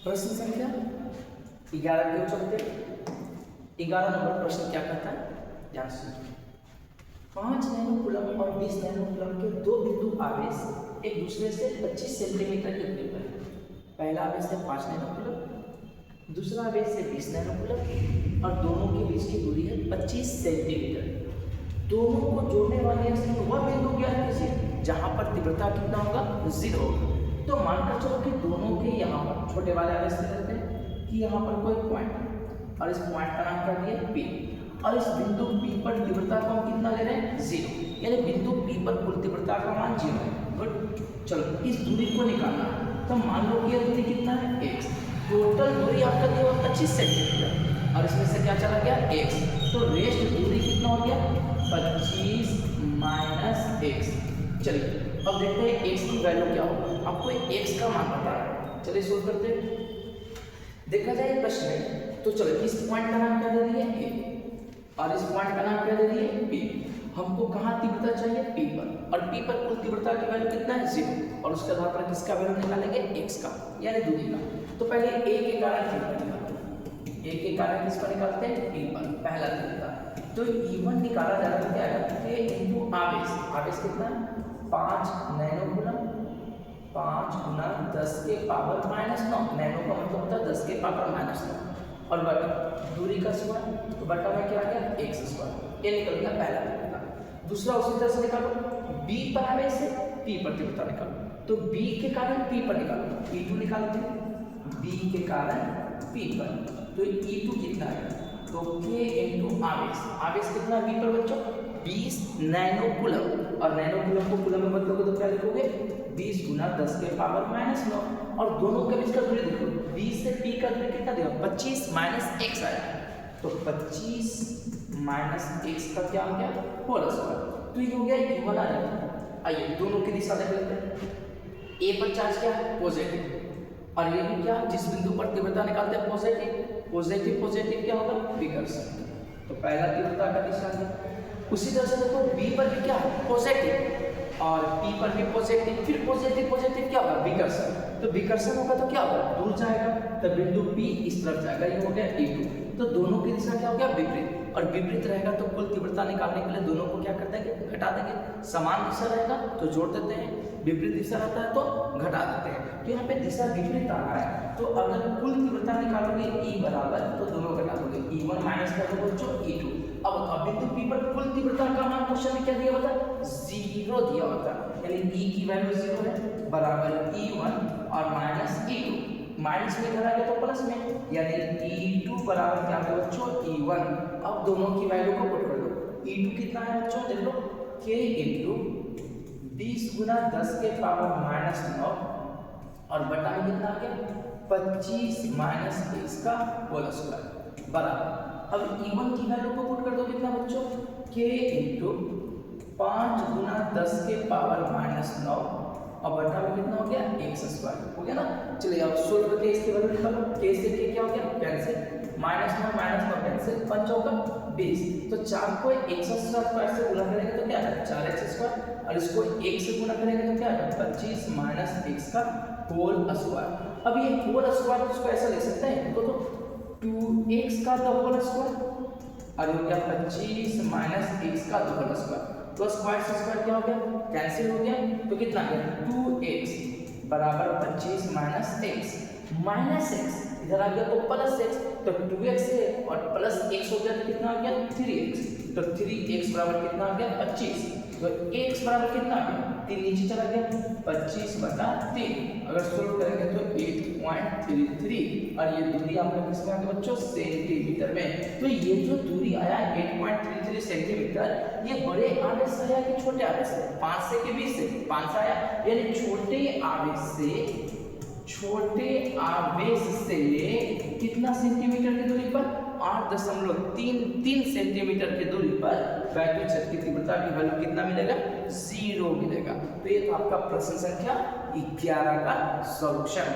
प्रश्न संख्या 11 के चलते 11 नंबर प्रश्न क्या कहता है, ध्यान से 5 नैनो कूलम और 20 नैनो कूलम के दो बिंदु आवेश एक दूसरे से 25 सेंटीमीटर की दूरी पर है। पहला आवेश है 5 नैनो कूलम, दूसरा आवेश है 20 नैनो कूलम और दोनों के बीच की दूरी है 25 सेंटीमीटर। दोनों को जोड़ने वाले वह बिंदु ज्ञात कीजिए जहां पर तीव्रता कितना होगा, 0 होगा। तो मानकर चलो कि दोनों के यहाँ पर छोटे वाले आवेश से लेते हैं कि यहाँ पर कोई पॉइंट और इस पॉइंट का नाम क्या दिया P, और इस बिंदु P पर तीव्रता को हम कितना ले रहे हैं, 0, यानी बिंदु P पर कुल तीव्रता का मान 0 है। गुड, चलो इस दूरी को निकालना है। तो मान लो कि यह दूरी कितना है, x। टोटल दूरी आपका दिया 25 सेंटीमीटर और इसमें से क्या चला गया, x। तो रेस्ट दूरी कितना हो गया, 25 माइनस x। चलिए अब देखते हैं x की वैल्यू क्या होगा, आपको x का मान पता है। चलिए सोल्व करते हैं। देखा जाए प्रश्न में तो चलो इस पॉइंट का नाम क्या दे दिए a और इस पॉइंट का नाम क्या दे दिए b। हमको कहाँ तीव्रता चाहिए, p पर, और p पर कुल तीव्रता की वैल्यू कितना है, 0, और उसके आधार पर किसका वैल्यू निकालेंगे, x का, यानी दूरी का। तो पहले a के कारण p पर निकालते हैं, a के कारण किस पर निकालते हैं, p पर, पहला तीव्रता। तो E1 निकाला जा रहा है, क्या है k इनटू आवेश, आवेश कितना है 5 नैनो कूलम, 5 गुना 10 के पावर -9, नैनो का मतलब होता है 10 के पावर -9, और बटा दूरी का स्क्वायर, तो बटा में क्या आ गया, x स्क्वायर। ये निकल गया पहला तीव्रता। दूसरा उसी तरह से निकालो, b पर आवेश से p पर तीव्रता निकालो। तो b के कारण p पर निकालो, E2 निकालते हैं, b के कारण p पर, तो E2 कितना है, तो k इनटू आवेश, आवेश कितना b पर बच्चों, 20 नैनो कूलम, और नैनो कूलम को कूलम में बदलोगे तो क्या लिखोगे, 20 गुना 10 के पावर -9, और दोनों के बीच का दूरी देखो, 20 से p का दूरी कितना देगा, 25 माइनस x आया, तो 25 माइनस x का क्या हो गया, होल स्क्वायर। तो ये हो गया E1 आ जाएगा। आइए दोनों की दिशा देख लेते हैं। a पर चार्ज क्या है, पॉजिटिव, और ये भी क्या, जिस बिंदु पर तीव्रता निकालते हैं पॉजिटिव, पॉजिटिव पॉजिटिव क्या होगा, विकर्षण। तो पहला तीव्रता का दिशा है। उसी तरह से देखो b पर भी क्या है, पॉजिटिव, और p पर भी पॉजिटिव, फिर पॉजिटिव पॉजिटिव क्या होगा, विकर्षण। तो विकर्षण होगा तो क्या होगा, दूर जाएगा, तो बिंदु p इस तरफ जाएगा, ये हो गया E2। तो दोनों की दिशा क्या हो गया, विपरीत, और विपरीत रहेगा तो कुल तीव्रता निकालने के लिए दोनों को क्या कर देंगे, घटा देंगे। समान दिशा रहेगा तो जोड़ देते हैं, विपरीत दिशा रहता है तो घटा देते हैं। तो यहाँ पे दिशा विपरीत आ रहा है, तो अगर कुल तीव्रता निकालोगे E बराबर, तो दोनों घटा दोगे, E1 माइनस कर दो बच्चों E2। अब बताओ बिंदु P पर कुल तीव्रता का मान क्वेश्चन में क्या दिया होता है, 0 दिया होता है, यानी E की वैल्यू 0 है, बराबर E1 और माइनस E2, माइनस में इधर आ गया तो प्लस में, यानी E2 बराबर क्या होगा बच्चों, E1। अब दोनों की वैल्यू को पुट कर दो, E2 कितना है बच्चों, देख लो, k इनटू 20 गुना 10 के पावर -9, और बटा में कितना आ गया, 25 माइनस x का होल स्क्वायर, बराबर। अब E1 की वैल्यू को पुट कर दो, कितना बच्चों, k इनटू 5 गुना 10 के पावर -9, और बटा में कितना हो गया, x स्क्वायर, हो गया ना। चलिए अब सोल्व करके इसकी वैल्यू निकालो, k से k क्या हो गया, कैंसिल, -9 कैंसिल, 5 होगा 20, तो 4 को x स्क्वायर से गुणा करेंगे तो क्या आएगा, 4x स्क्वायर, और इसको 1 से गुणा करेंगे तो क्या आएगा, 25 माइनस x का होल स्क्वायर। अब ये होल स्क्वायर इसको ऐसा लिख सकते हैं, तो 2x का होल स्क्वायर, और हो गया 25 माइनस x का होल स्क्वायर, तो स्क्वायर से स्क्वायर क्या हो गया, कैंसिल हो गया, तो कितना आ गया, 2x बराबर 25 माइनस x इधर आ गया तो प्लस x, तो 2x है और प्लस x हो गया तो कितना आ गया, 3x, तो 3x बराबर कितना आ गया, 25, तो x बराबर कितना आ गया, 3 नीचे चला गया, 25/3, अगर सोल्व करेंगे तो 8.33, और ये दूरी आपका किसमें आ गया बच्चों, सेंटीमीटर में। तो ये जो दूरी आया 8.33 सेंटीमीटर, ये बड़े आवेश से आया कि छोटे आवेश से, 5 से कि 20 से, 5 से आया, यानी छोटे आवेश से कितना सेंटीमीटर की दूरी पर, 8.33 सेंटीमीटर की दूरी पर वैद्युत क्षेत्र की तीव्रता की वैल्यू कितना मिलेगा, 0 मिलेगा। तो ये तो आपका प्रश्न संख्या 11 का सॉल्यूशन।